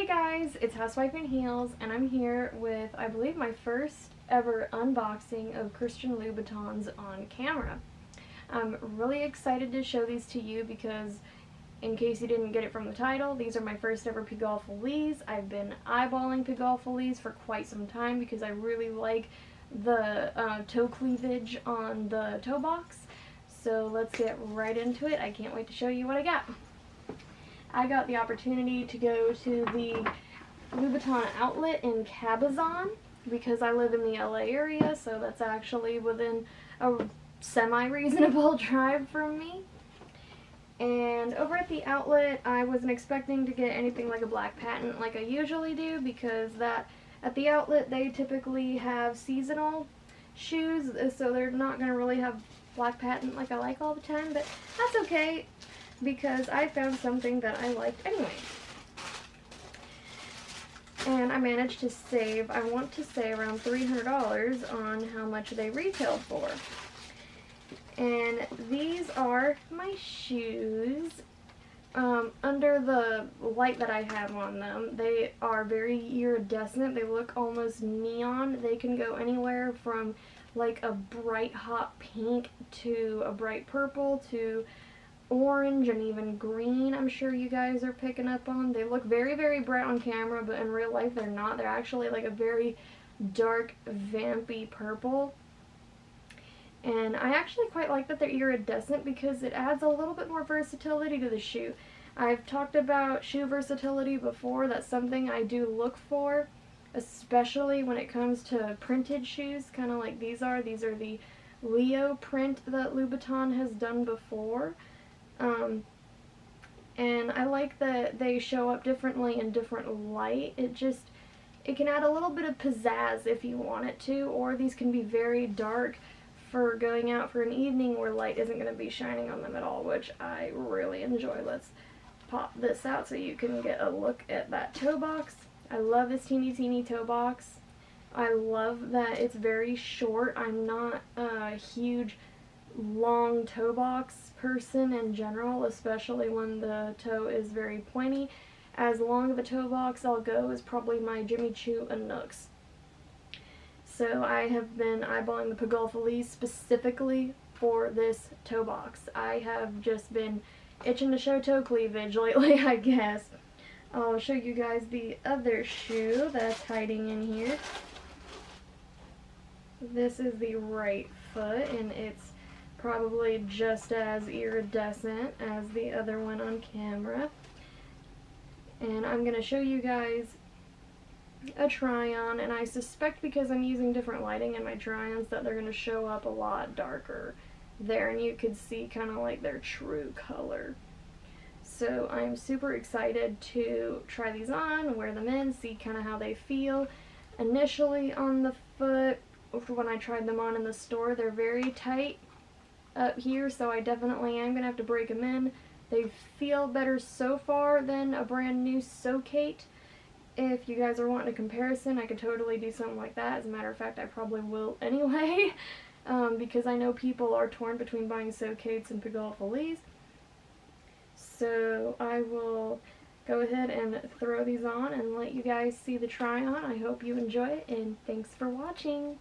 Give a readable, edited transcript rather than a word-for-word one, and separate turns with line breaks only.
guys, it's Housewife in Heels, and I'm here with, I believe, my first ever unboxing of Christian Louboutins on camera. I'm really excited to show these to you because, in case you didn't get it from the title, these are my first ever Pigalle Follies. I've been eyeballing Pigalle Follies for quite some time because I really like the toe cleavage on the toe box. So let's get right into it. I can't wait to show you what I got. I got the opportunity to go to the Louboutin outlet in Cabazon because I live in the LA area, so that's actually within a semi-reasonable drive from me. And over at the outlet, I wasn't expecting to get anything like a black patent like I usually do, because at the outlet they typically have seasonal shoes, so they're not going to really have black patent like I like all the time, but that's okay because I found something that I liked anyway. And I managed to save, I want to say, around $300 on how much they retailed for. And these are my shoes. Under the light that I have on them, they are very iridescent. They look almost neon. They can go anywhere from like a bright hot pink to a bright purple to orange and even green. I'm sure you guys are picking up on. They look very, very bright on camera, but in real life they're not. They're actually like a very dark, vampy purple. And I actually quite like that they're iridescent because it adds a little bit more versatility to the shoe. I've talked about shoe versatility before. That's something I do look for, especially when it comes to printed shoes, kind of like these are. These are the Leo print that Louboutin has done before. And I like that they show up differently in different light. It can add a little bit of pizzazz if you want it to, or these can be very dark for going out for an evening where light isn't going to be shining on them at all, which I really enjoy. Let's pop this out so you can get a look at that toe box. I love this teeny toe box. I love that it's very short. I'm not a huge long toe box person in general, especially when the toe is very pointy. As long of a toe box I'll go is probably my Jimmy Choo and Nooks. So I have been eyeballing the Pigalle Follies specifically for this toe box. I have just been itching to show toe cleavage lately, I guess. I'll show you guys the other shoe that's hiding in here. This is the right foot, and it's probably just as iridescent as the other one on camera. And I'm going to show you guys a try-on, and I suspect because I'm using different lighting in my try-ons that they're going to show up a lot darker there, and you could see kind of like their true color. So I'm super excited to try these on, wear them in, see kind of how they feel. Initially on the foot, when I tried them on in the store, they're very tight up here, so I definitely am going to have to break them in. They feel better so far than a brand new Socate. If you guys are wanting a comparison, I could totally do something like that. As a matter of fact, I probably will anyway, because I know people are torn between buying Socates and Pigalle Follies. So I will go ahead and throw these on and let you guys see the try on. I hope you enjoy it, and thanks for watching.